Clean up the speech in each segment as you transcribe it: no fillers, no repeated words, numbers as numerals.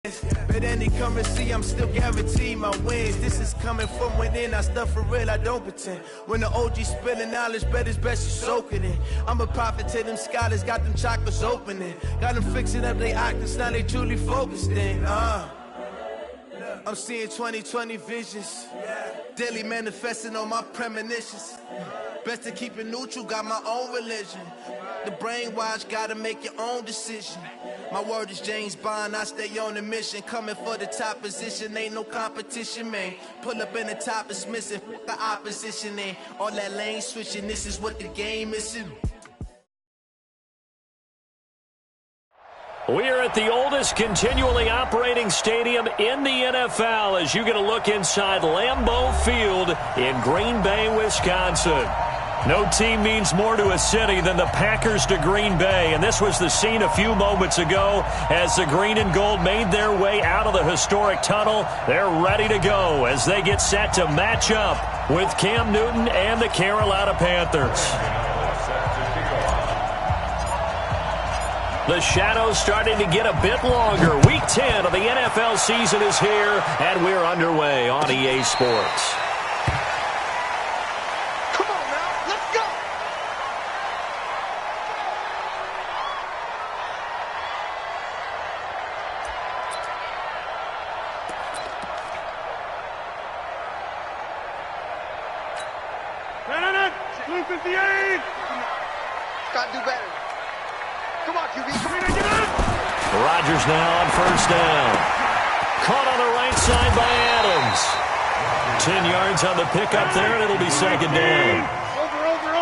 But any currency, I'm still guaranteed my wins. This is coming from within. I stuff for real, I don't pretend. When the OG spilling knowledge, bet it's best you soak it in. I'm a prophet to them scholars, got them chakras opening. Got them fixing up they octaves, now they truly focused in. I'm seeing 2020 visions. Daily manifesting on my premonitions. Best to keep it neutral, got my own religion. The brainwash, gotta make your own decision. My word is James Bond, I stay on a mission. Coming for the top position, ain't no competition, man. Pull up in the top, it's missing, the opposition, and all that lane switching, this is what the game is. We're at the oldest continually operating stadium in the NFL as you get a look inside Lambeau Field in Green Bay, Wisconsin. No team means more to a city than the Packers to Green Bay, and this was the scene a few moments ago as the green and gold made their way out of the historic tunnel. They're ready to go as they get set to match up with Cam Newton and the Carolina Panthers. The shadows starting to get a bit longer. Week 10 of the NFL season is here, and we're underway on EA Sports. Gotta do better. Come on, QB. Rodgers now on first down. Caught on the right side by Adams. 10 yards on the pickup there, and it'll be second down.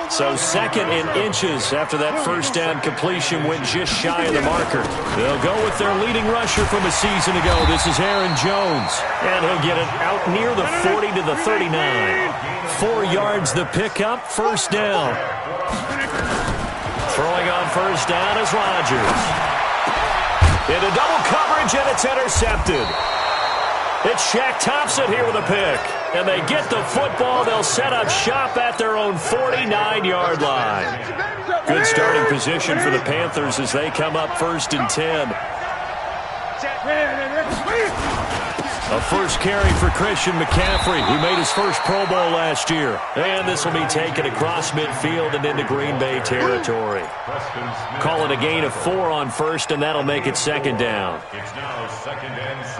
So second in inches after that first down completion went just shy of the marker. They'll go with their leading rusher from a season ago. This is Aaron Jones. And he'll get it out near the 40 to the 39. 4 yards the pickup, first down. Throwing on first down is Rodgers. Into double coverage, and it's intercepted. It's Shaq Thompson here with a pick. And they get the football. They'll set up shop at their own 49-yard line. Good starting position for the Panthers as they come up first and 10. A first carry for Christian McCaffrey, who made his first Pro Bowl last year. And this will be taken across midfield and into Green Bay territory. Call it a gain of 4 on first, and that'll make it second down. It's now second and 6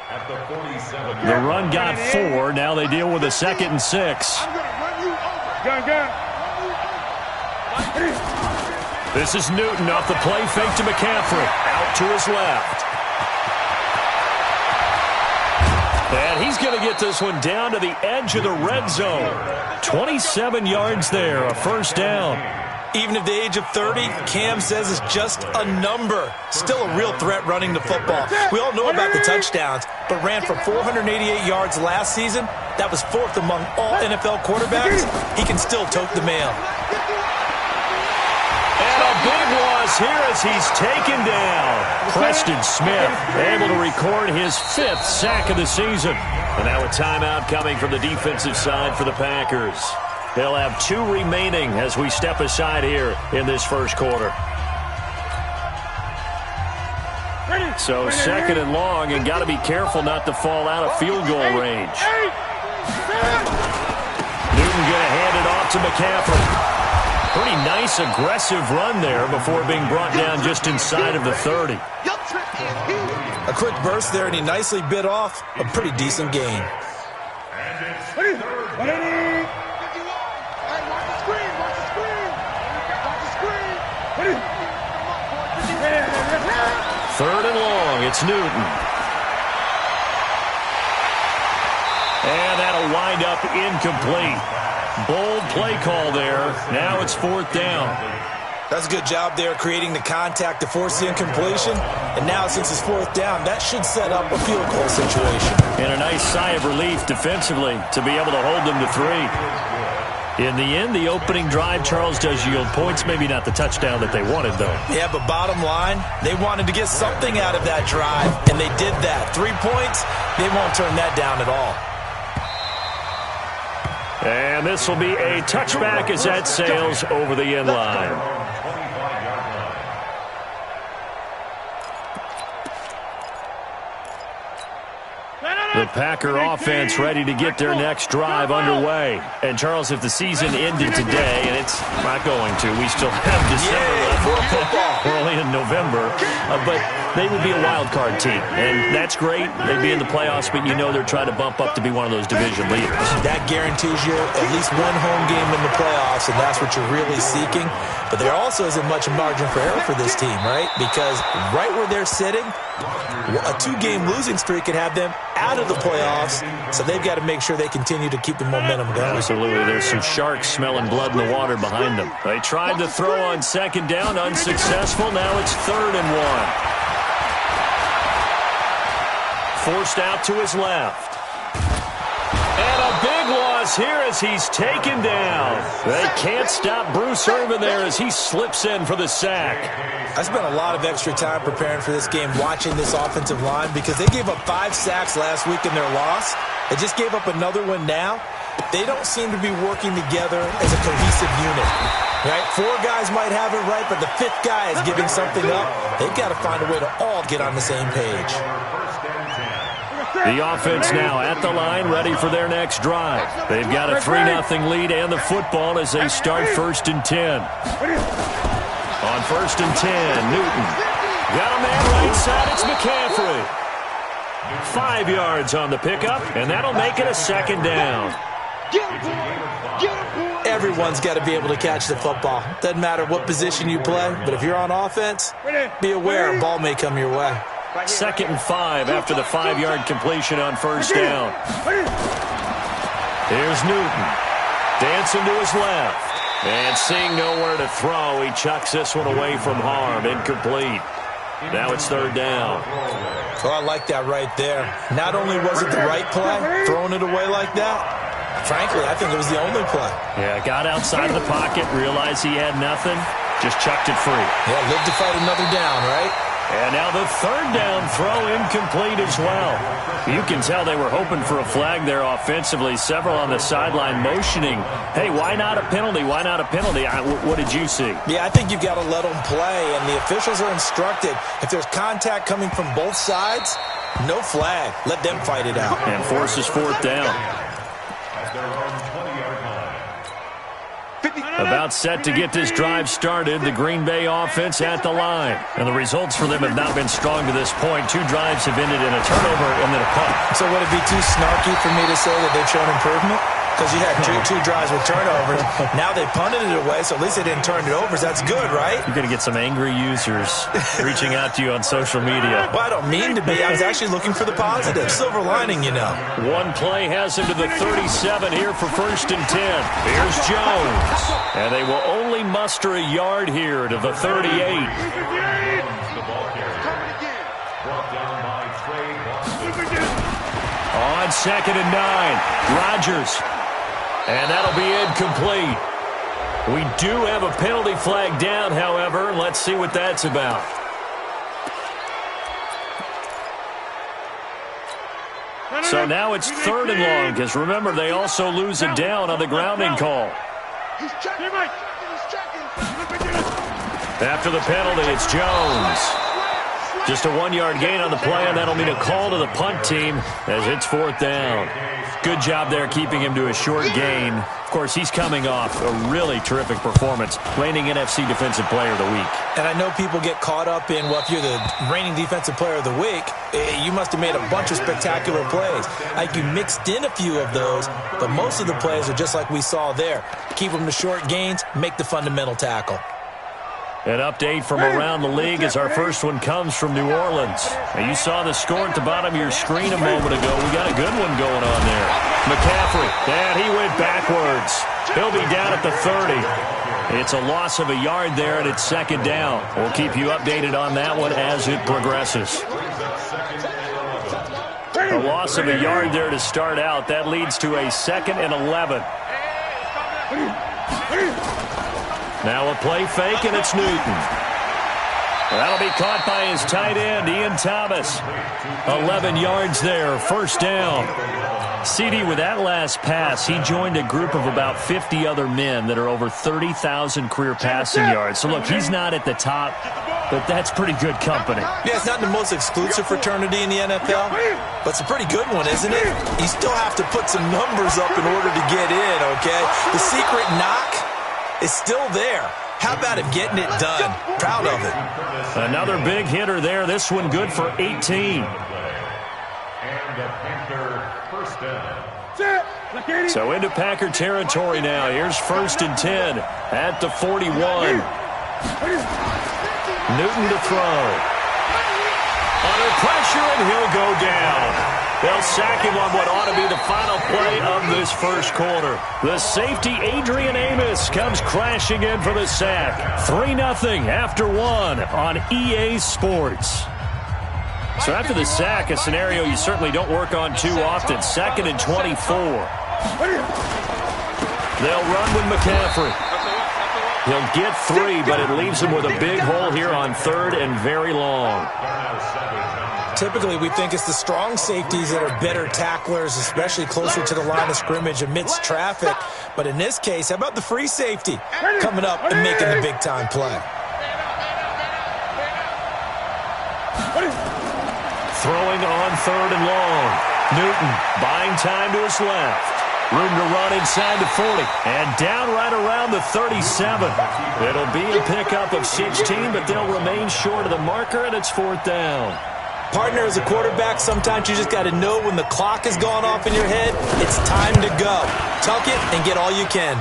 at the 47. The run got 4. Now they deal with a second and 6. This is Newton off the play fake to McCaffrey. Out to his left. And he's going to get this one down to the edge of the red zone. 27 yards there, a first down. Even at the age of 30, Cam says it's just a number. Still a real threat running the football. We all know about the touchdowns, but ran for 488 yards last season. That was 4th among all NFL quarterbacks. He can still tote the mail. And a big loss here as he's taken down. Preston Smith able to record his 5th sack of the season. And now a timeout coming from the defensive side for the Packers. They'll have 2 remaining as we step aside here in this first quarter. So second and long, and got to be careful not to fall out of field goal range. Newton going to hand it off to McCaffrey. Pretty nice, aggressive run there before being brought down just inside of the 30. A quick burst there, and he nicely bit off a pretty decent gain. Third and long, it's Newton. And that'll wind up incomplete. Bold play call there. Now it's 4th down. That's a good job there creating the contact to force the incompletion. And now since it's 4th down, that should set up a field goal situation. And a nice sigh of relief defensively to be able to hold them to 3. In the end, the opening drive, Charles, does yield points. Maybe not the touchdown that they wanted, though. Yeah, but bottom line, they wanted to get something out of that drive, and they did that. 3 points, they won't turn that down at all. And this will be a touchback as that sails over the end line. The Packer offense ready to get their next drive underway. And, Charles, if the season ended today, and it's not going to, we still have December left. We're only in November. But they would be a wild card team. And that's great. They'd be in the playoffs, but you know they're trying to bump up to be one of those division leaders. That guarantees you at least one home game in the playoffs, and that's what you're really seeking. But there also isn't much margin for error for this team, right? Because right where they're sitting, a 2-game losing streak could have them out of the playoffs, so they've got to make sure they continue to keep the momentum going. Absolutely. There's some sharks smelling blood in the water behind them. They tried to throw on second down, unsuccessful. Now it's 3rd and 1. Forced out to his left. And a big loss here as he's taken down. They can't stop Bruce Irvin there as he slips in for the sack. I spent a lot of extra time preparing for this game watching this offensive line because they gave up 5 sacks last week in their loss. They just gave up another one now. They don't seem to be working together as a cohesive unit. Right? 4 guys might have it right, but the 5th guy is giving something up. They've got to find a way to all get on the same page. The offense now at the line, ready for their next drive. They've got a 3-0 lead and the football as they start 1st and 10. On 1st and 10, Newton. Got a man right side, it's McCaffrey. 5 yards on the pickup, and that'll make it a 2nd down. Everyone's got to be able to catch the football. Doesn't matter what position you play, but if you're on offense, be aware a ball may come your way. 2nd and 5 after the 5-yard completion on 1st down. Here's Newton. Dancing to his left. And seeing nowhere to throw, he chucks this one away from harm. Incomplete. Now it's 3rd down. Oh, I like that right there. Not only was it the right play, throwing it away like that, frankly, I think it was the only play. Yeah, got outside the pocket, realized he had nothing, just chucked it free. Yeah, live to fight another down, right? And now the 3rd down throw incomplete as well. You can tell they were hoping for a flag there offensively. Several on the sideline motioning, hey, why not a penalty? Why not a penalty? What did you see? Yeah, I think you've got to let them play, and the officials are instructed. If there's contact coming from both sides, no flag. Let them fight it out. And forces 4th down. About set to get this drive started, the Green Bay offense at the line. And the results for them have not been strong to this point. 2 drives have ended in a turnover and then a punt. So would it be too snarky for me to say that they've shown improvement? Because you had two drives with turnovers. Now they punted it away, so at least they didn't turn it over. So that's good, right? You're going to get some angry users reaching out to you on social media. Well, I don't mean to be. I was actually looking for the positive. Silver lining, you know. One play has him to the 37 here for 1st and 10. Here's Jones. And they will only muster a yard here to the 38. On 2nd and 9, Rodgers. And that'll be incomplete. We do have a penalty flag down, however. Let's see what that's about. So now it's 3rd and long, because remember, they also lose a down on the grounding call. After the penalty, it's Jones. Just a 1-yard gain on the play, and that'll mean a call to the punt team as it's 4th down. Good job there keeping him to a short gain. Of course, he's coming off a really terrific performance, reigning NFC Defensive Player of the Week. And I know people get caught up in, well, if you're the reigning Defensive Player of the Week, you must have made a bunch of spectacular plays. Like you mixed in a few of those, but most of the plays are just like we saw there. Keep them to short gains, make the fundamental tackle. An update from around the league as our first one comes from New Orleans. Now, you saw the score at the bottom of your screen a moment ago. We got a good one going on there. McCaffrey, and he went backwards. He'll be down at the 30. It's a loss of a yard there, and it's 2nd down. We'll keep you updated on that one as it progresses. A loss of a yard there to start out. That leads to a 2nd and 11. Now a play fake, and it's Newton. That'll be caught by his tight end, Ian Thomas. 11 yards there, 1st down. CD, with that last pass, he joined a group of about 50 other men that are over 30,000 career passing yards. So, look, he's not at the top, but that's pretty good company. Yeah, it's not the most exclusive fraternity in the NFL, but it's a pretty good one, isn't it? You still have to put some numbers up in order to get in, okay? The secret knock is still there. How about him getting it done? Proud of it. Another big hitter there. This one good for 18. And the Panther first down. So into Packer territory now. Here's 1st and 10 at the 41. Newton to throw. Under pressure, and he'll go down. They'll sack him on what ought to be the final play of this first quarter. The safety, Adrian Amos, comes crashing in for the sack. 3-0 after 1 on EA Sports. So after the sack, a scenario you certainly don't work on too often. 2nd and 24. They'll run with McCaffrey. He'll get 3, but it leaves him with a big hole here on 3rd and very long. Typically, we think it's the strong safeties that are better tacklers, especially closer to the line of scrimmage amidst traffic. But in this case, how about the free safety coming up and making the big-time play? Throwing on 3rd and long. Newton buying time to his left. Room to run inside the 40. And down right around the 37. It'll be a pickup of 16, but they'll remain short of the marker, and it's 4th down. Partner, as a quarterback, sometimes you just got to know when the clock has gone off in your head, it's time to go. Tuck it and get all you can.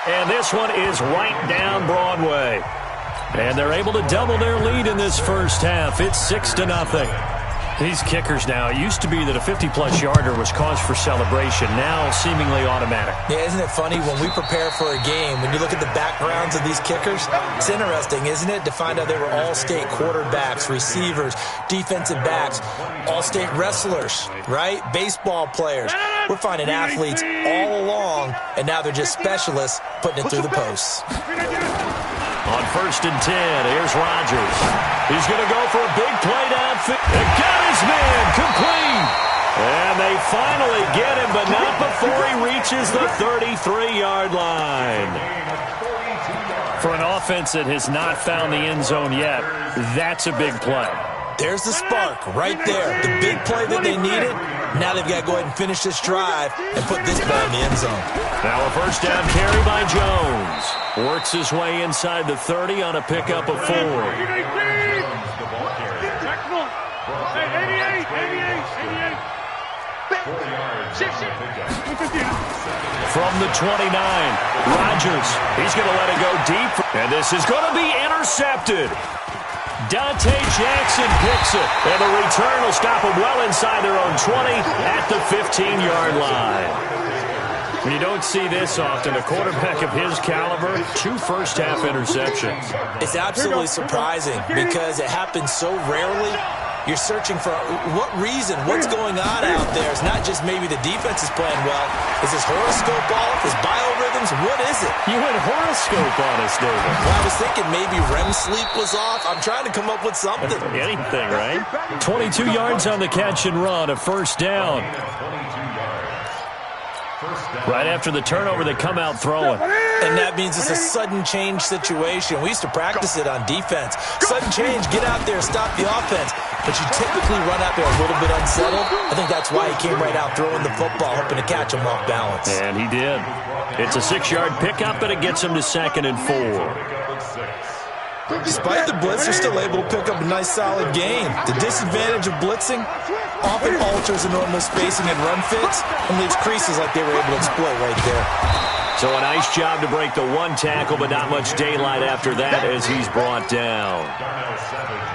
And this one is right down Broadway. And they're able to double their lead in this first half. It's 6-0. These kickers now, it used to be that a 50-plus yarder was cause for celebration, now seemingly automatic. Yeah, isn't it funny when we prepare for a game, when you look at the backgrounds of these kickers, it's interesting, isn't it, to find out they were all-state quarterbacks, receivers, defensive backs, all-state wrestlers, right? Baseball players. We're finding athletes all along, and now they're just specialists putting it through the posts. On 1st and 10, here's Rodgers. He's going to go for a big play downfield. They got his man complete. And they finally get him, but not before he reaches the 33-yard line. For an offense that has not found the end zone yet, that's a big play. There's the spark right there. The big play that they needed. Now they've got to go ahead and finish this drive and put this ball in the end zone. Now a first down carry by Jones. Works his way inside the 30 on a pickup of 4. From the 29, Rodgers. He's going to let it go deep. And this is going to be intercepted. Dante Jackson picks it, and the return will stop them well inside their own 20 at the 15-yard line. When you don't see this often, a quarterback of his caliber, 2 first-half interceptions. It's absolutely surprising because it happens so rarely. You're searching for what reason, what's going on out there. It's not just maybe the defense is playing well. Is his horoscope off? His biorhythms? What is it? You went horoscope on us, David. Well, I was thinking maybe REM sleep was off. I'm trying to come up with something. Anything, right? 22 yards on the catch and run, a first down. Right after the turnover, they come out throwing. And that means it's a sudden change situation. We used to practice it on defense. Sudden change, get out there, stop the offense. But you typically run out there a little bit unsettled. I think that's why he came right out throwing the football, hoping to catch him off balance. And he did. It's a 6-yard pickup, but it gets him to 2nd and 4. Despite the blitz, they're still able to pick up a nice, solid gain. The disadvantage of blitzing often alters the normal spacing and run fits and leaves creases like they were able to exploit right there. So a nice job to break the 1 tackle, but not much daylight after that as he's brought down.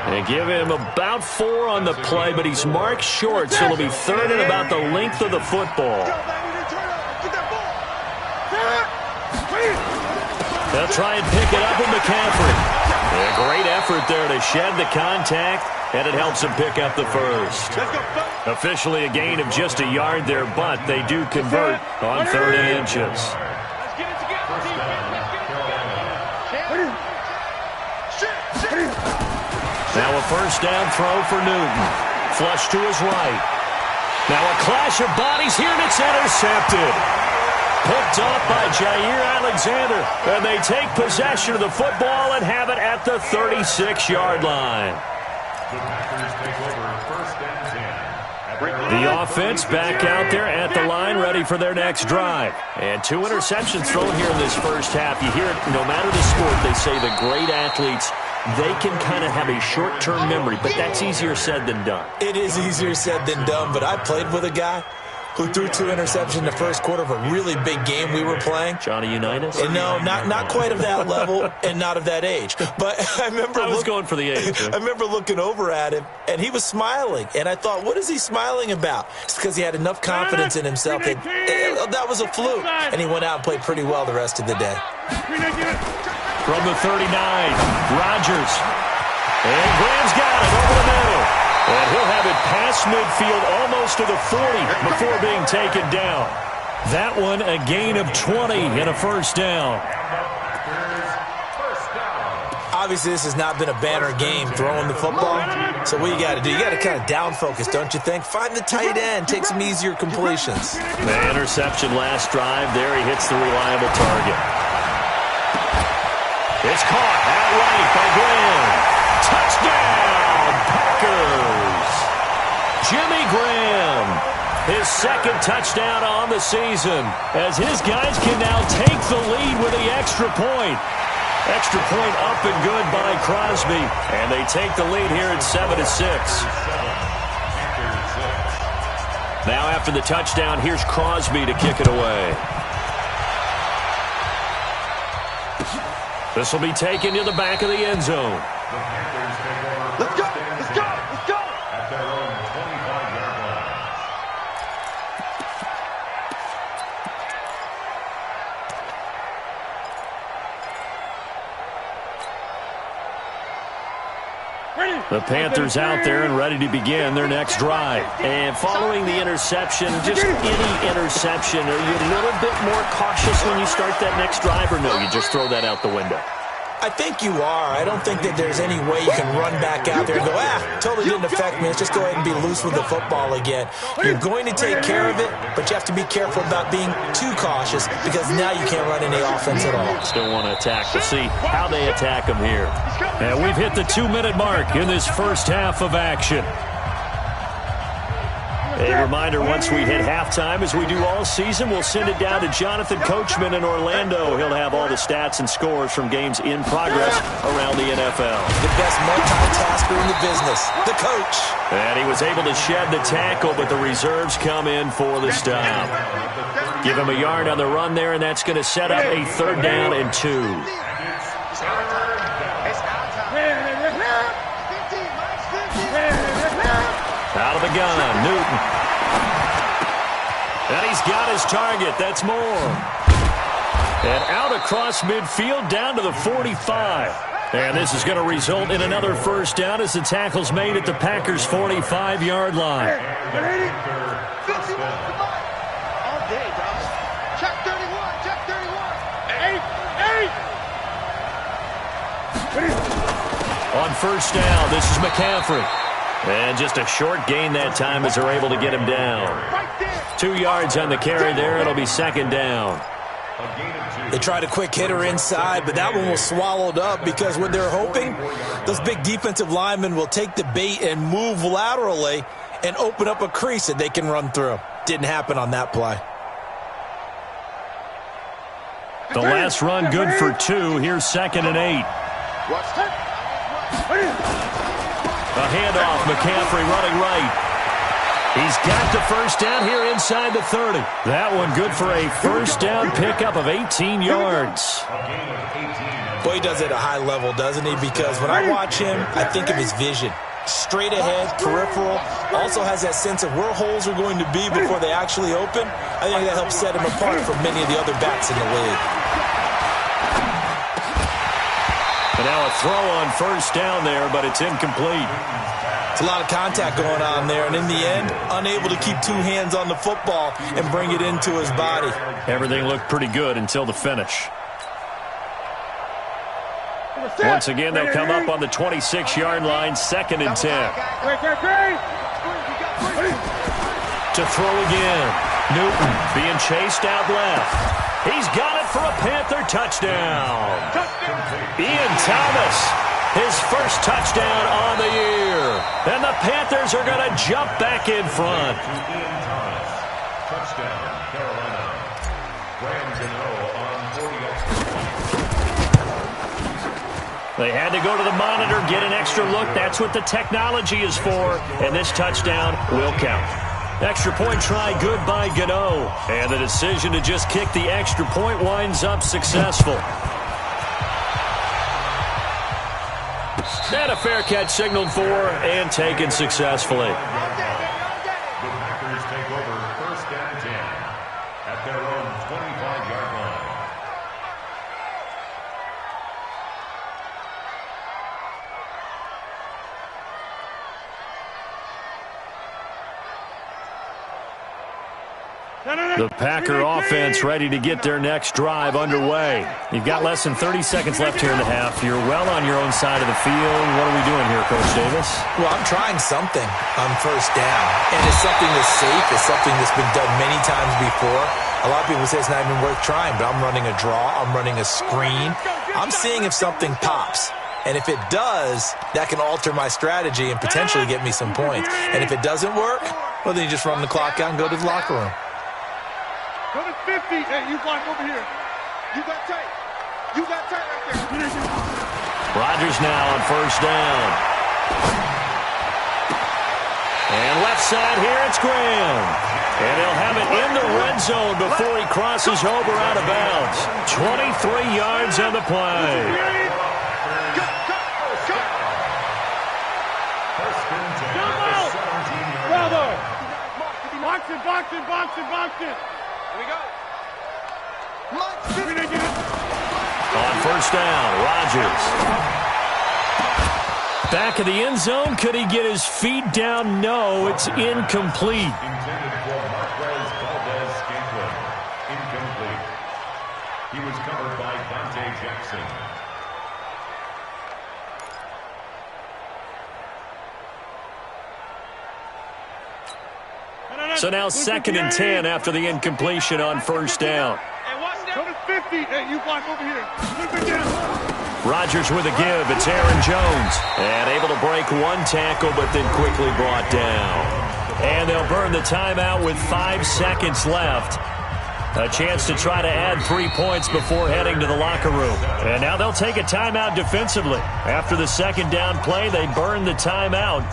They give him about 4 on the play, but he's marked short, so it'll be 3rd and about the length of the football. They'll try and pick it up with McCaffrey. A great effort there to shed the contact, and it helps him pick up the first. Officially a gain of just a yard there, but they do convert on 3rd and inches. Now a first down throw for Newton. Flush to his right. Now a clash of bodies here, and it's intercepted. Picked off by Jair Alexander. And they take possession of the football and have it at the 36-yard line. The Packers take over first and 10. The offense back out there at the line, ready for their next drive. And 2 interceptions thrown here in this first half. You hear it, no matter the sport, they say the great athletes, they can kind of have a short-term memory, but that's easier said than done. It is easier said than done, but I played with a guy who threw 2 interceptions in the first quarter of a really big game we were playing. Johnny Unitas? And no, not quite of that level and not of that age. But I was going for the age. I remember looking over at him, and he was smiling. And I thought, what is he smiling about? It's because he had enough confidence in himself that was a fluke. And he went out and played pretty well the rest of the day. From the 39, Rodgers. And Graham's got it over the middle. And he'll have it past midfield almost to the 40 before being taken down. That one a gain of 20 and a first down. Obviously, this has not been a banner game throwing the football. So what you got to do, you got to kind of down focus, don't you think? Find the tight end, take some easier completions. The interception last drive. There he hits the reliable target. It's caught outright by Graham. Touchdown, Packers. Jimmy Graham, his second touchdown on the season, as his guys can now take the lead with the extra point. Extra point up and good by Crosby, and they take the lead here at 7-6. Now after the touchdown, here's Crosby to kick it away. This will be taken to the back of the end zone. Let's go! Let's go! Let's go! At their own 25-yard line. The Panthers out there and ready to begin their next drive. And following the interception, just any interception, are you a little bit more cautious when you start that next drive, or no, you just throw that out the window? I think you are. I don't think that there's any way you can run back out there and go, totally didn't affect me. Let's just go ahead and be loose with the football again. You're going to take care of it, but you have to be careful about being too cautious because now you can't run any offense at all. Still want to attack. We'll see how they attack them here. And we've hit the 2-minute mark in this first half of action. A reminder, once we hit halftime, as we do all season, we'll send it down to Jonathan Coachman in Orlando. He'll have all the stats and scores from games in progress around the NFL. The best multitasker in the business, the coach. And he was able to shed the tackle, but the reserves come in for the stop. Give him a yard on the run there, and that's going to set up a 3rd down and 2. Out of the gun, Newton. And he's got his target. That's more. And out across midfield down to the 45. And this is going to result in another first down as the tackle's made at the Packers' 45-yard line. All day, dog. Check 31. Check 31. On first down, this is McCaffrey. And just a short gain that time as they're able to get him down. 2 yards on the carry there. It'll be 2nd down. They tried a quick hitter inside, but that one was swallowed up because what they're hoping, those big defensive linemen will take the bait and move laterally and open up a crease that they can run through. Didn't happen on that play. The last run good for 2. Here's 2nd and 8. A handoff, McCaffrey running right. He's got the first down here inside the 30. That one good for a first down pickup of 18 yards. Boy, he does it at a high level, doesn't he? Because when I watch him, I think of his vision. Straight ahead, peripheral. Also has that sense of where holes are going to be before they actually open. I think that helps set him apart from many of the other backs in the league. And now a throw on first down there, but it's incomplete. It's a lot of contact going on there, and in the end, unable to keep 2 hands on the football and bring it into his body. Everything looked pretty good until the finish. Once again, they'll come up on the 26-yard line, 2nd and 10. To throw again. Newton being chased out left. He's got it for a Panther touchdown. Ian Thomas, his first touchdown on the year. And the Panthers are going to jump back in front. Ian Thomas. Touchdown, Carolina. Graham Gano on 40 extra points. They had to go to the monitor, get an extra look. That's what the technology is for. And this touchdown will count. Extra point try, good by Gano. And the decision to just kick the extra point winds up successful. And a fair catch signaled for and taken successfully. The Packers take over 1st and 10 at their own 25-yard line. The Packer offense ready to get their next drive underway. You've got less than 30 seconds left here in the half. You're well on your own side of the field. What are we doing here, Coach Davis? Well, I'm trying something on 1st down. And it's something that's safe. It's something that's been done many times before. A lot of people say it's not even worth trying, but I'm running a draw. I'm running a screen. I'm seeing if something pops. And if it does, that can alter my strategy and potentially get me some points. And if it doesn't work, well, then you just run the clock out and go to the locker room. Go to 50. Hey, you block over here. You got tight. You got tight right there. Rodgers now on 1st down. And left side here, it's Graham. And he'll have it in the red zone before he crosses over out of bounds. 23 yards on the play. Go. Bravo. Box it. Here we go. On 1st down, Rodgers. Back of the end zone. Could he get his feet down? No, it's incomplete. Intended for Marquez Valdez-Scantling. Incomplete. He was covered by Dante Jackson. So now 2nd and 10 after the incompletion on 1st down. Go to 50. Hey, you block over here. Rodgers with a give. It's Aaron Jones. And able to break one tackle, but then quickly brought down. And they'll burn the timeout with 5 seconds left. A chance to try to add 3 points before heading to the locker room. And now they'll take a timeout defensively. After the 2nd down play, they burn the timeout,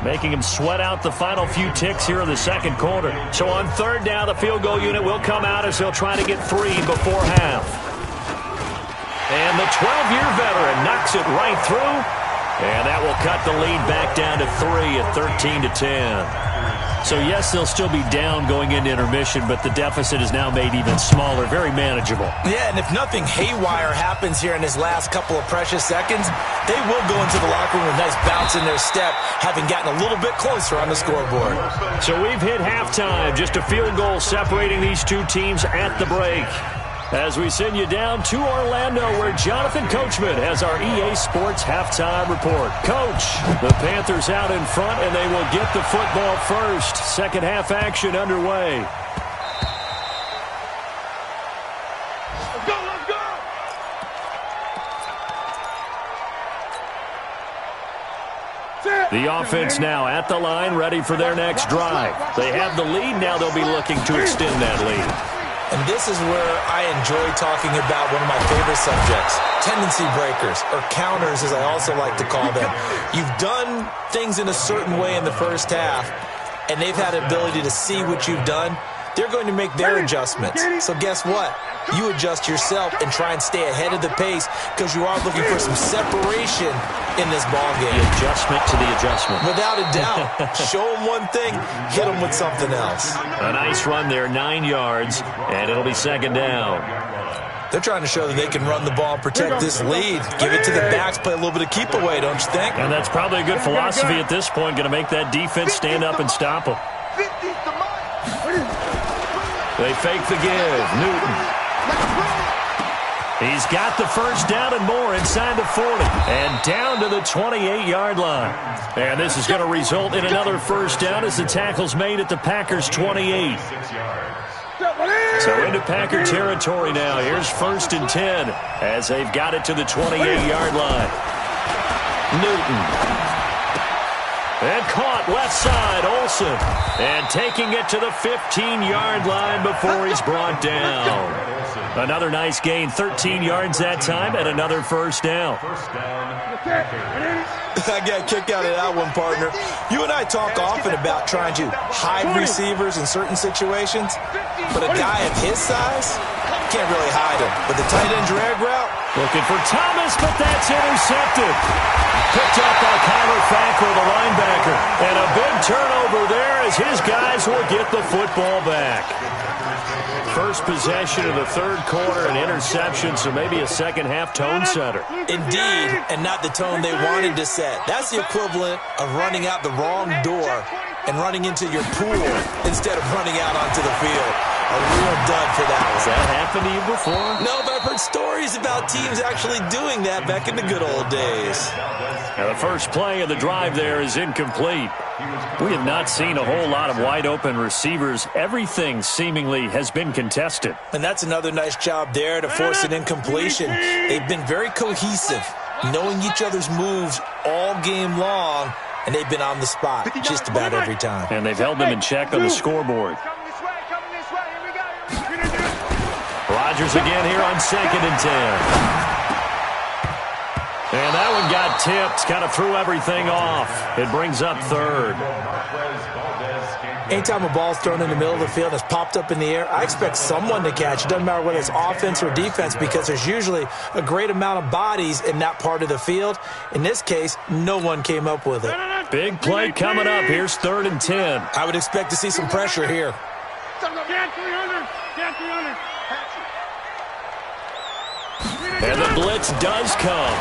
making him sweat out the final few ticks here in the 2nd quarter. So on 3rd down, the field goal unit will come out as they'll try to get 3 before half. And the 12-year veteran knocks it right through. And that will cut the lead back down to 3 at 13-10. So, yes, they'll still be down going into intermission, but the deficit is now made even smaller, very manageable. Yeah, and if nothing haywire happens here in his last couple of precious seconds, they will go into the locker room with a nice bounce in their step, having gotten a little bit closer on the scoreboard. So we've hit halftime, just a field goal separating these two teams at the break. As we send you down to Orlando, where Jonathan Coachman has our EA Sports halftime report. Coach, the Panthers out in front, and they will get the football first. 2nd half action underway. Let's go. The offense now at the line, ready for their next drive. They have the lead, now they'll be looking to extend that lead. And this is where I enjoy talking about one of my favorite subjects, tendency breakers, or counters as I also like to call them. You've done things in a certain way in the first half, and they've had the ability to see what you've done. They're going to make their adjustments. So guess what? You adjust yourself and try and stay ahead of the pace because you are looking for some separation in this ball game. The adjustment to the adjustment. Without a doubt. Show them one thing, hit them with something else. A nice run there, 9 yards, and it'll be 2nd down. They're trying to show that they can run the ball and protect this lead. Give it to the backs, play a little bit of keep away, don't you think? And that's probably a good philosophy at this point, going to make that defense stand up and stop them. They fake the give. Newton. He's got the first down and more inside the 40 and down to the 28-yard line. And this is going to result in another first down as the tackle's made at the Packers' 28. So into Packer territory now. Here's 1st and 10 as they've got it to the 28-yard line. Newton. And caught left side, Olsen. And taking it to the 15-yard line before he's brought down. Another nice gain, 13 yards that time, and another first down. I got a kick out of that one, partner. You and I talk often about trying to hide receivers in certain situations, but a guy of his size can't really hide him. But the tight end drag route, looking for Thomas, but that's intercepted. Picked up by Kyler Fackrell, the linebacker. And a big turnover there as his guys will get the football back. First possession of the third quarter, an interception, so maybe a second-half tone setter. Indeed, and not the tone they wanted to set. That's the equivalent of running out the wrong door and running into your pool instead of running out onto the field. A real dud for that one. Has that happened to you before? No, but I've heard stories about teams actually doing that back in the good old days. Now the first play of the drive there is incomplete. We have not seen a whole lot of wide-open receivers. Everything seemingly has been contested. And that's another nice job there to force an incompletion. They've been very cohesive, knowing each other's moves all game long, and they've been on the spot just about every time. And they've held them in check on the scoreboard. Rodgers again here on 2nd and 10. And that one got tipped, kind of threw everything off. It brings up 3rd. Anytime a ball's thrown in the middle of the field and it's popped up in the air, I expect someone to catch. It doesn't matter whether it's offense or defense because there's usually a great amount of bodies in that part of the field. In this case, no one came up with it. Big play coming up. Here's 3rd and 10. I would expect to see some pressure here. And the blitz does come.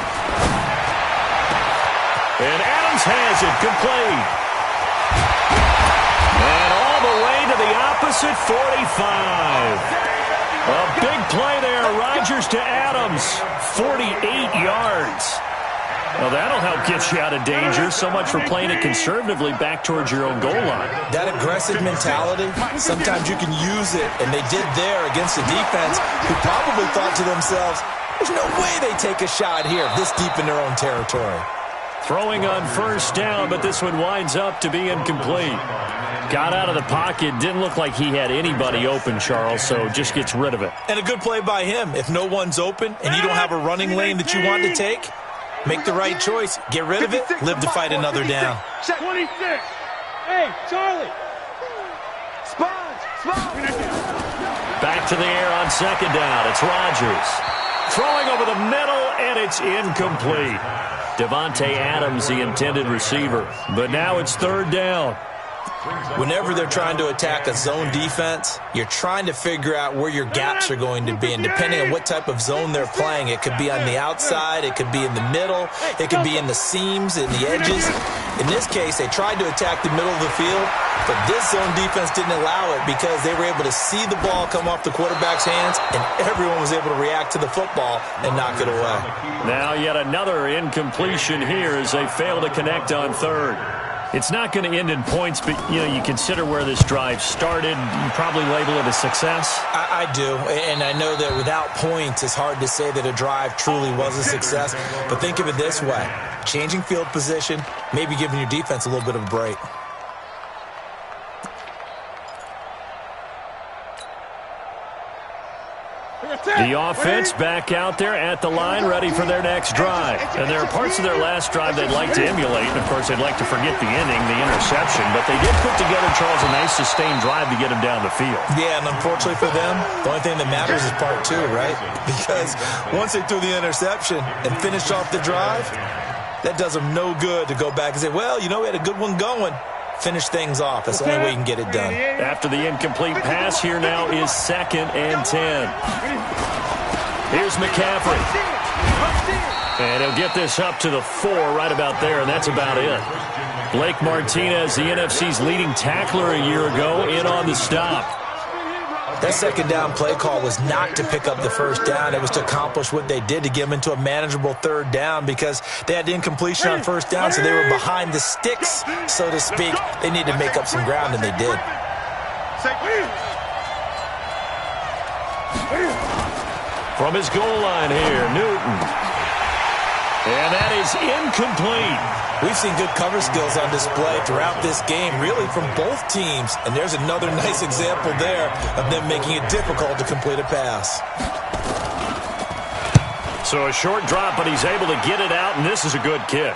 And Adams has it complete. And all the way to the opposite 45. A big play there. Rodgers to Adams. 48 yards. Well, that'll help get you out of danger. So much for playing it conservatively back towards your own goal line. That aggressive mentality, sometimes you can use it, and they did there against a defense who probably thought to themselves, there's no way they take a shot here this deep in their own territory. Throwing on first down, but this one winds up to be incomplete. Got out of the pocket. Didn't look like he had anybody open, Charles, so just gets rid of it. And a good play by him. If no one's open and you don't have a running lane that you want to take, make the right choice. Get rid of it. Live to fight another down. 26. Hey, Charlie. Spons. Back to the air on 2nd down. It's Rodgers. Throwing over the middle, and it's incomplete. Devontae Adams, the intended receiver. But now it's 3rd down. Whenever they're trying to attack a zone defense, you're trying to figure out where your gaps are going to be. And depending on what type of zone they're playing, it could be on the outside, it could be in the middle, it could be in the seams, in the edges. In this case, they tried to attack the middle of the field, but this zone defense didn't allow it because they were able to see the ball come off the quarterback's hands, and everyone was able to react to the football and knock it away. Now yet another incompletion here as they fail to connect on 3rd. It's not going to end in points, but, you consider where this drive started. You probably label it a success. I do, and I know that without points, it's hard to say that a drive truly was a success. But think of it this way. Changing field position, maybe giving your defense a little bit of a break. The offense back out there at the line, ready for their next drive. And there are parts of their last drive they'd like to emulate. And, of course, they'd like to forget the inning, the interception. But they did put together, Charles, a nice sustained drive to get them down the field. Yeah, and unfortunately for them, the only thing that matters is part 2, right? Because once they threw the interception and finished off the drive, that does them no good to go back and say, well, we had a good one going. Finish things off. That's the only way you can get it done. After the incomplete pass, here now is 2nd and 10. Here's McCaffrey. And he'll get this up to the 4 right about there, and that's about it. Blake Martinez, the NFC's leading tackler a year ago, in on the stop. That second down play call was not to pick up the first down. It was to accomplish what they did, to get them into a manageable third down, because they had incompletion on first down, so they were behind the sticks, so to speak. They needed to make up some ground, and they did. From his goal line here, Newton. And that is incomplete. We've seen good cover skills on display throughout this game, really from both teams. And there's another nice example there of them making it difficult to complete a pass. So a short drop, but he's able to get it out, and this is a good kick.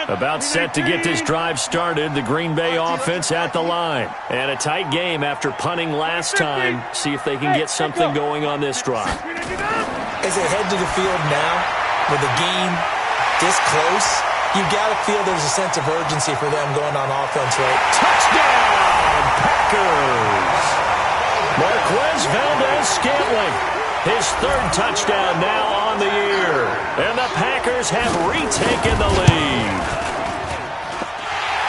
About set to get this drive started. The Green Bay offense at the line. And a tight game after punting last time. See if they can get something going on this drive. As they head to the field now, with the game this close, you've got to feel there's a sense of urgency for them going on offense, right? Touchdown, Packers! Marquez Valdez-Scantling. His third touchdown now on the year. And the Packers have retaken the lead.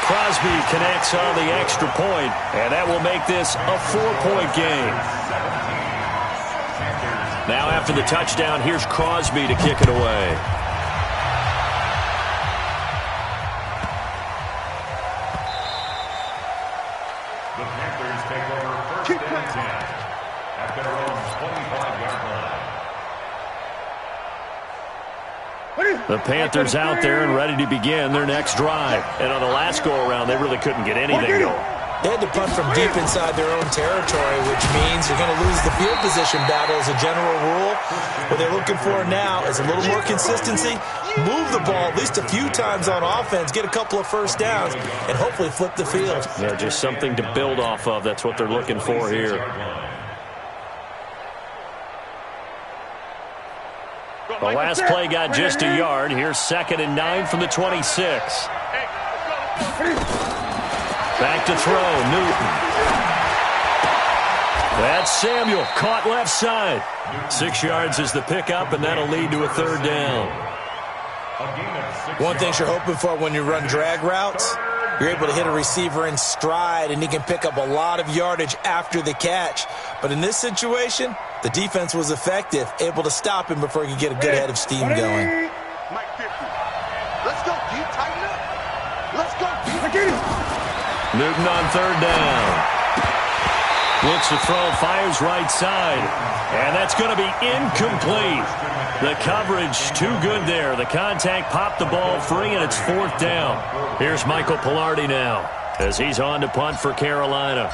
Crosby connects on the extra point, and that will make this a 4-point game. Now after the touchdown, here's Crosby to kick it away. The Panthers take over first and 10 at their own 25-yard line. The Panthers out there and ready to begin their next drive. And on the last go-around, they really couldn't get anything going. They had to punt from deep inside their own territory, which means you're going to lose the field position battle as a general rule. What they're looking for now is a little more consistency, move the ball at least a few times on offense, get a couple of first downs, and hopefully flip the field. Yeah, just something to build off of. That's what they're looking for here. The last play got just a yard. Here's 2nd and 9 from the 26. Back to throw, Newton. That's Samuel, caught left side. 6 yards is the pickup, and that'll lead to a third down. One thing you're hoping for when you run drag routes, you're able to hit a receiver in stride, and he can pick up a lot of yardage after the catch. But in this situation, the defense was effective, able to stop him before he could get a good head of steam going. Let's go, deep, tighten up. Let's go, deep. Newton on third down. Looks to throw, fires right side. And that's going to be incomplete. The coverage too good there. The contact popped the ball free, and it's 4th down. Here's Michael Pilardi now as he's on to punt for Carolina.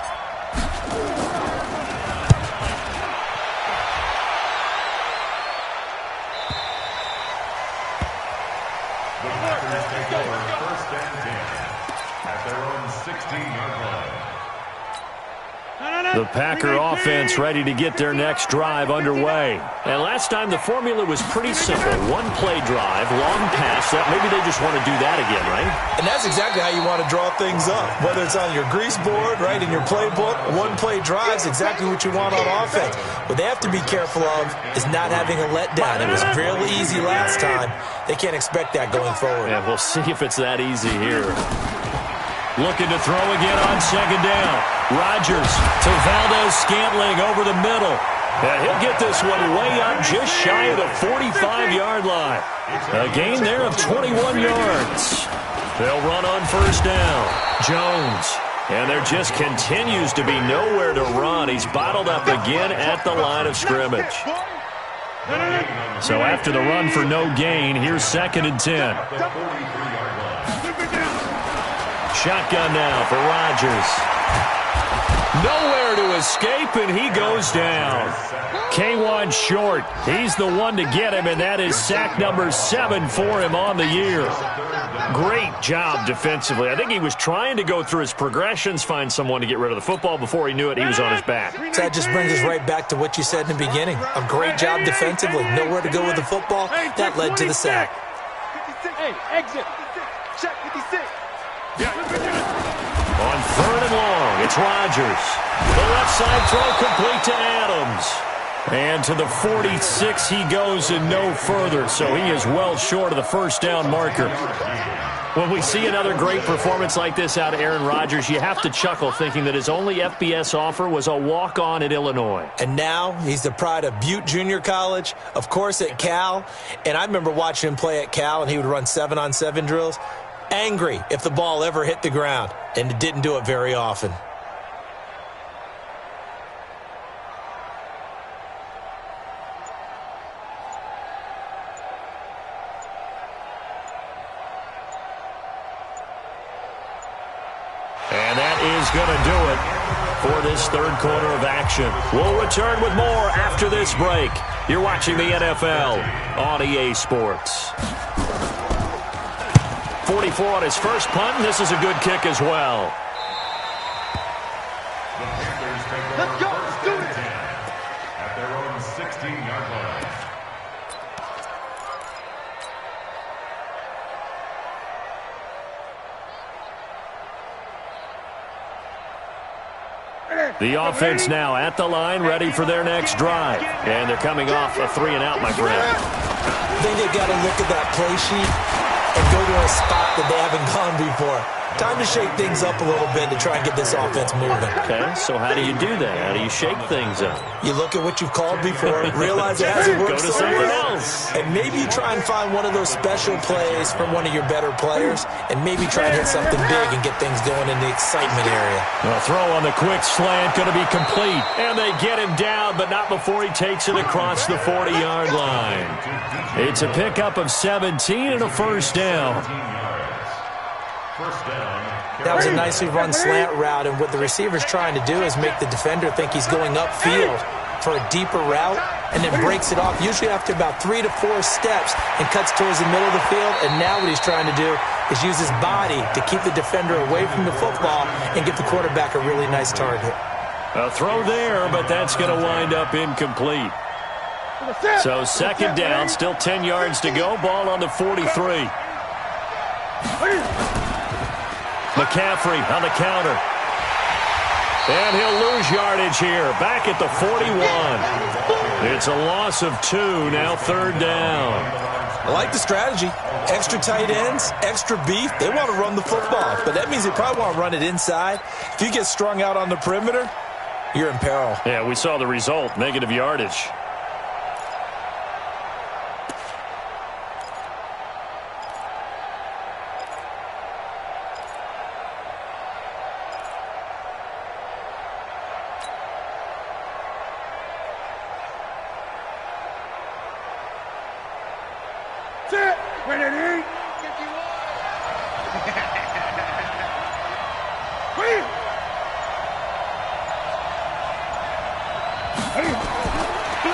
The Packers take over first and 10 at their own 16-yard line. The Packer offense ready to get their next drive underway. And last time the formula was pretty simple. One-play drive, long pass. Maybe they just want to do that again, right? And that's exactly how you want to draw things up. Whether it's on your grease board, right, in your playbook, one-play drive is exactly what you want on offense. What they have to be careful of is not having a letdown. It was fairly easy last time. They can't expect that going forward. Yeah, we'll see if it's that easy here. Looking to throw again on 2nd down. Rodgers to Valdez-Scantling over the middle. And he'll get this one way up just shy of the 45-yard line. A gain there of 21 yards. They'll run on first down. Jones. And there just continues to be nowhere to run. He's bottled up again at the line of scrimmage. So after the run for no gain, here's 2nd and 10. Shotgun now for Rodgers. Nowhere to escape, and he goes down. K1 short. He's the one to get him, and that is sack number 7 for him on the year. Great job defensively. I think he was trying to go through his progressions, find someone to get rid of the football. Before he knew it, he was on his back. So that just brings us right back to what you said in the beginning. A great job defensively. Nowhere to go with the football. That led to the sack. Hey, exit. Check 56. On 3rd and long, it's Rodgers. The left side throw complete to Adams. And to the 46 he goes and no further, so he is well short of the first down marker. When we see another great performance like this out of Aaron Rodgers, you have to chuckle thinking that his only FBS offer was a walk-on at Illinois. And now he's the pride of Butte Junior College, of course at Cal. And I remember watching him play at Cal, and he would run 7-on-7 drills. Angry if the ball ever hit the ground, and it didn't do it very often. And that is going to do it for this third quarter of action. We'll return with more after this break. You're watching the NFL on EA Sports. 44 on his first punt, and this is a good kick as well. The Panthers take over first and 10 at their own 16-yard line. The offense now at the line, ready for their next drive. And they're coming off a 3-and-out, my friend. I think they've got to look at that play sheet and go to a spot that they haven't gone before. Time to shake things up a little bit to try and get this offense moving. Okay, so how do you do that? How do you shake things up? You look at what you've called before, realize it hasn't worked Go to something else. and maybe you try and find one of those special plays from one of your better players, and maybe try and hit something big and get things going in the excitement area. The throw on the quick slant going to be complete. And they get him down, but not before he takes it across the 40-yard line. It's a pickup of 17 and a first down. That was a nicely run slant route, and what the receiver's trying to do is make the defender think he's going upfield for a deeper route, and then breaks it off, usually after about 3 to 4 steps, and cuts towards the middle of the field. And now what he's trying to do is use his body to keep the defender away from the football and give the quarterback a really nice target. A throw there, but that's going to wind up incomplete. So second down, still 10 yards to go, ball on the 43. McCaffrey on the counter. And he'll lose yardage here. Back at the 41. It's a loss of 2, now third down. I like the strategy. Extra tight ends, extra beef. They want to run the football, but that means they probably want to run it inside. If you get strung out on the perimeter, you're in peril. Yeah, we saw the result, negative yardage.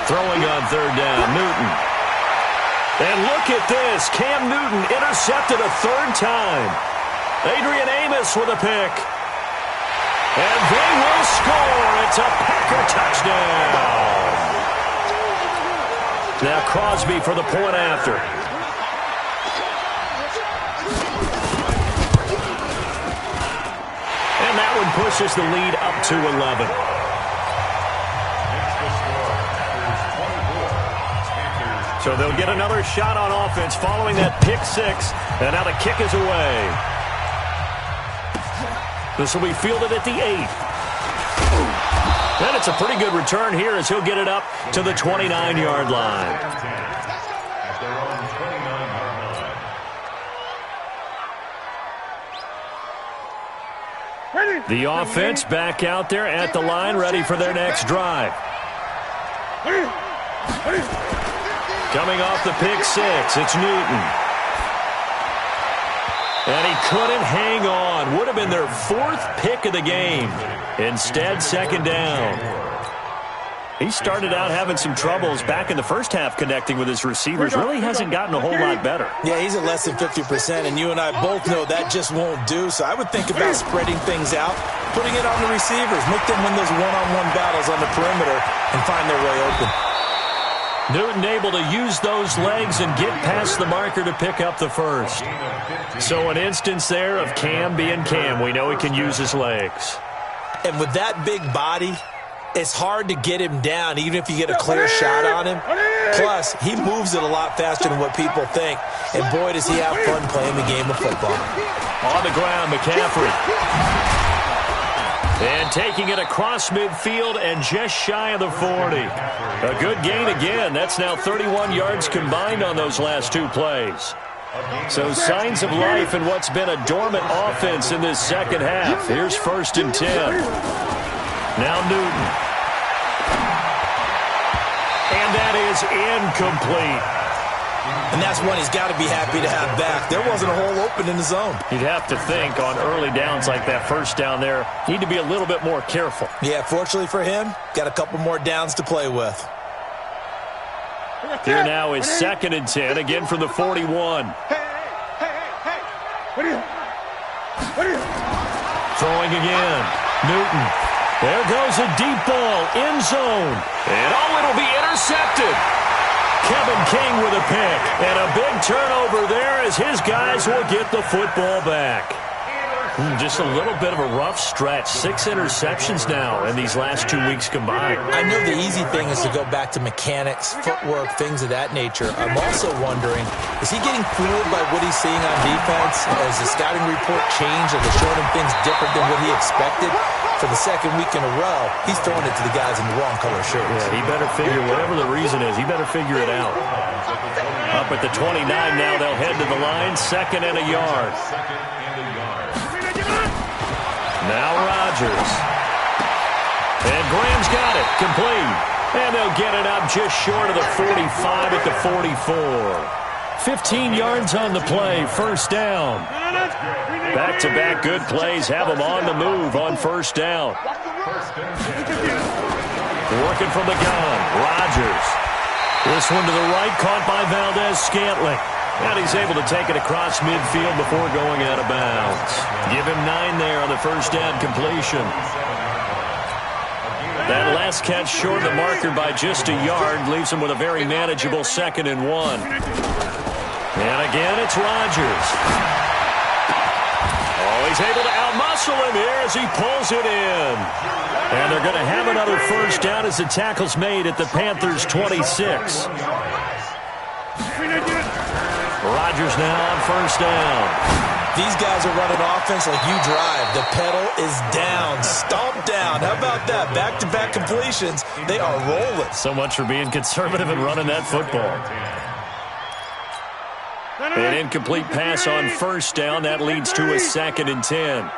Throwing on third down, Newton. And look at this. Cam Newton intercepted a third time. Adrian Amos with a pick. And they will score. It's a Packer touchdown. Now Crosby for the point after. And that one pushes the lead up to 11. So they'll get another shot on offense following that pick six. And now the kick is away. This will be fielded at the 8. And it's a pretty good return here as he'll get it up to the 29-yard line. The offense back out there at the line, ready for their next drive. Coming off the pick six, it's Newton. And he couldn't hang on. Would have been their 4th pick of the game. Instead, second down. He started out having some troubles back in the first half connecting with his receivers. Really hasn't gotten a whole lot better. Yeah, he's at less than 50%, and you and I both know that just won't do. So I would think about spreading things out, putting it on the receivers, make them win those one-on-one battles on the perimeter and find their way open. Newton able to use those legs and get past the marker to pick up the first. So an instance there of Cam being Cam. We know he can use his legs. And with that big body, It's hard to get him down, even if you get a clear shot on him. Plus, he moves it a lot faster than what people think. And boy, does he have fun playing the game of football. On the ground, McCaffrey. And taking it across midfield and just shy of the 40. A good gain again. That's now 31 yards combined on those last two plays. So signs of life in what's been a dormant offense in this second half. Here's 1st and 10. Now Newton. And that is incomplete. And that's one he's got to be happy to have back. There wasn't a hole open in the zone. You'd have to think on early downs like that first down there, need to be a little bit more careful. Yeah, fortunately for him, got a couple more downs to play with. Here now is 2nd and 10, again from the 41. Hey. What are you? Throwing again. Newton. There goes a deep ball, end zone. And it'll be intercepted. Kevin King with a pick. And a big turnover there as his guys will get the football back. Just a little bit of a rough stretch. 6 interceptions now in these last 2 weeks combined. I know the easy thing is to go back to mechanics, footwork, things of that nature. I'm also wondering, is he getting fooled by what he's seeing on defense? Has the scouting report changed? Are they showing him things different than what he expected? For the second week in a row, he's throwing it to the guys in the wrong color shirts. Yeah, he better figure, whatever the reason is, he better figure it out. Up at the 29 now, they'll head to the line. 2nd and a yard. Now Rodgers. And Graham's got it. Complete. And they'll get it up just short of the 45 at the 44. 15 yards on the play. 1st down. Back-to-back good plays have them on the move on 1st down. Working from the gun. Rodgers. This one to the right, caught by Valdez-Scantling. And he's able to take it across midfield before going out of bounds. Give him 9 there on the 1st down completion. That last catch short of the marker by just a yard leaves him with a very manageable 2nd and 1. And again, it's Rodgers. Oh, he's able to outmuscle him here as he pulls it in. And they're going to have another 1st down as the tackle's made at the Panthers' 26. Rodgers now on 1st down. These guys are running offense like you drive. The pedal is down, stomped down. How about that? Back-to-back completions. They are rolling. So much for being conservative and running that football. An incomplete pass on 1st down. That leads to a 2nd and 10.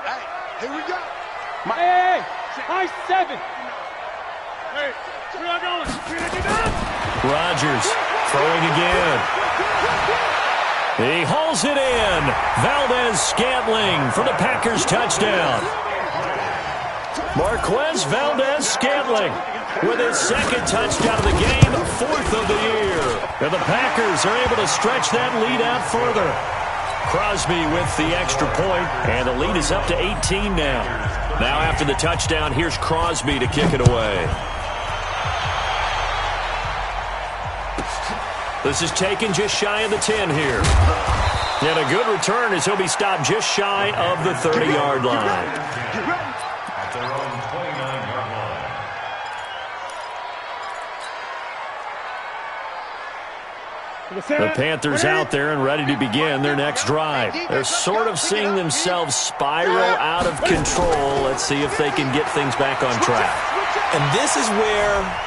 Here we go. Hey, my 7. Hey, where are you going? Rodgers throwing again. He hauls it in. Valdez-Scantling for the Packers touchdown. Marquez Valdez-Scantling with his 2nd touchdown of the game, 4th of the year. And the Packers are able to stretch that lead out further. Crosby with the extra point, and the lead is up to 18 now. Now after the touchdown, here's Crosby to kick it away. This is taken just shy of the 10 here. And a good return as he'll be stopped just shy of the 30-yard line. At their own 29-yard line. The Panthers out there and ready to begin their next drive. They're sort of seeing themselves spiral out of control. Let's see if they can get things back on track. And this is where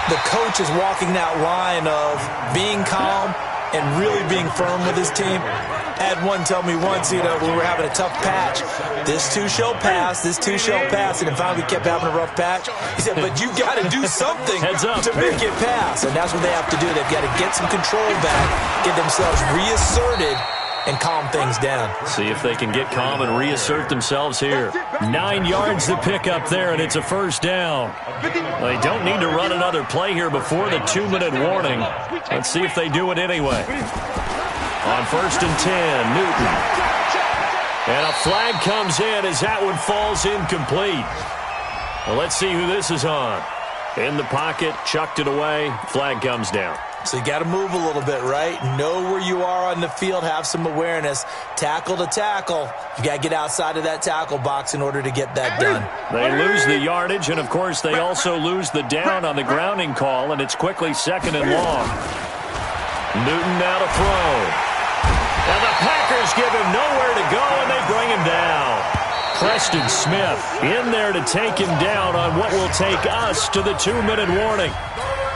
the coach is walking that line of being calm and really being firm with his team. I had one tell me once, we were having a tough patch. This too shall pass, this too shall pass. And then finally we kept having a rough patch. He said, but you got to do something to make it pass. And that's what they have to do. They've got to get some control back, get themselves reasserted, and calm things down. See if they can get calm and reassert themselves here. 9 yards to pick up there, and it's a 1st down. They don't need to run another play here before the 2-minute warning. Let's see if they do it anyway. On 1st and 10, Newton. And a flag comes in as that one falls incomplete. Well, let's see who this is on. In the pocket, chucked it away, flag comes down. So you got to move a little bit, right? Know where you are on the field, have some awareness. Tackle to tackle. You got to get outside of that tackle box in order to get that done. They lose the yardage, and, of course, they also lose the down on the grounding call, and it's quickly 2nd and long. Newton now to throw. And the Packers give him nowhere to go, and they bring him down. Preston Smith in there to take him down on what will take us to the 2-minute warning.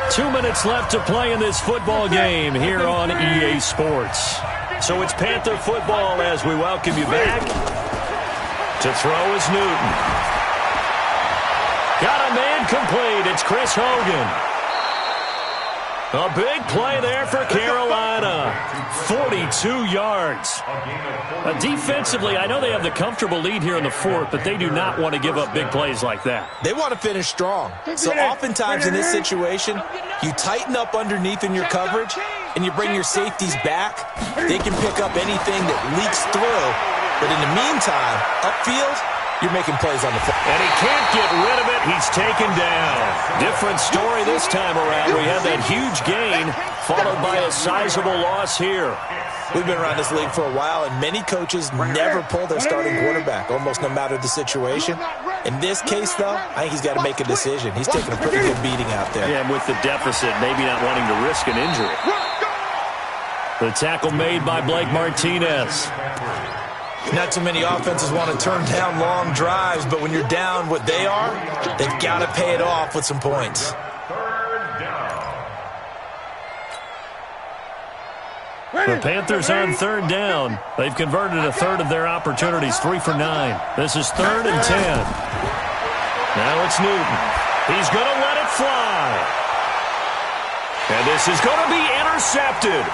2 minutes left to play in this football game here on EA Sports. So it's Panther football as we welcome you back. To throw is Newton. Got a man complete. It's Chris Hogan. A big play there for Carolina. 42 yards. Defensively, I know they have the comfortable lead here in the 4th, but they do not want to give up big plays like that. They want to finish strong. So oftentimes in this situation, you tighten up underneath in your coverage, and you bring your safeties back. They can pick up anything that leaks through. But in the meantime, upfield, you're making plays on the foot. And he can't get rid of it. He's taken down. Different story this time around. We had that huge gain followed by a sizable loss here. We've been around this league for a while, and many coaches never pull their starting quarterback, almost no matter the situation. In this case, though, I think he's got to make a decision. He's taking a pretty good beating out there. Yeah, and with the deficit, maybe not wanting to risk an injury. The tackle made by Blake Martinez. Not too many offenses want to turn down long drives, but when you're down what they are, they've got to pay it off with some points. The Panthers on 3rd down. They've converted a third of their opportunities, 3 for 9. This is 3rd and 10. Now it's Newton. He's going to let it fly. And this is going to be intercepted.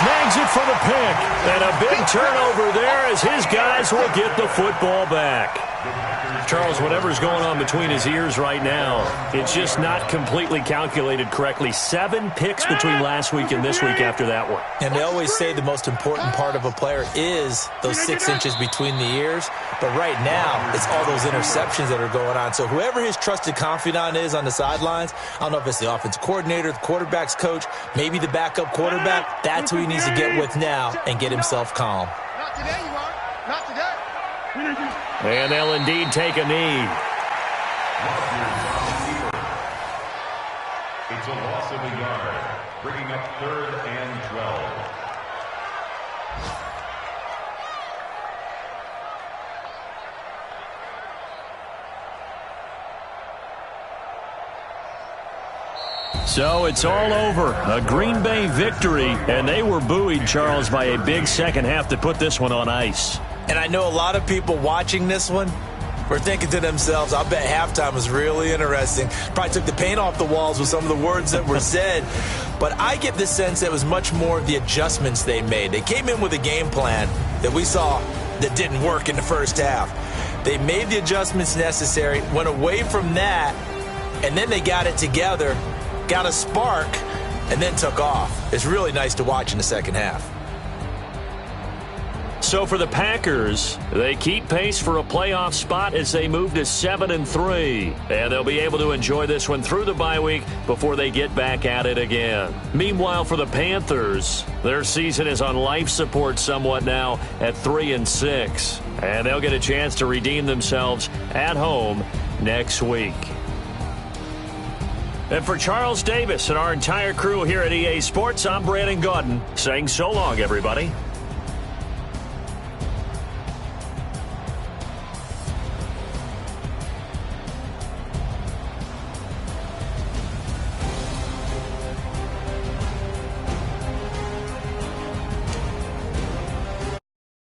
Snags it for the pick. And a big turnover there as his guys will get the football back. Charles, whatever's going on between his ears right now, it's just not completely calculated correctly. 7 picks between last week and this week after that one. And they always say the most important part of a player is those 6 inches between the ears. But right now, it's all those interceptions that are going on. So whoever his trusted confidant is on the sidelines, I don't know if it's the offensive coordinator, the quarterback's coach, maybe the backup quarterback, that's who he needs to get with now and get himself calm. Not today, you are. Not today. And they'll indeed take a knee. It's a loss of a yard, bringing up 3rd and 12. So it's all over. A Green Bay victory, and they were buoyed, Charles, by a big second half that put this one on ice. And I know a lot of people watching this one were thinking to themselves, I bet halftime was really interesting. Probably took the paint off the walls with some of the words that were said. But I get the sense that it was much more of the adjustments they made. They came in with a game plan that we saw that didn't work in the first half. They made the adjustments necessary, went away from that, and then they got it together, got a spark, and then took off. It's really nice to watch in the second half. So for the Packers, they keep pace for a playoff spot as they move to 7-3. And they'll be able to enjoy this one through the bye week before they get back at it again. Meanwhile, for the Panthers, their season is on life support somewhat now at 3-6. And they'll get a chance to redeem themselves at home next week. And for Charles Davis and our entire crew here at EA Sports, I'm Brandon Gaudin saying so long, everybody.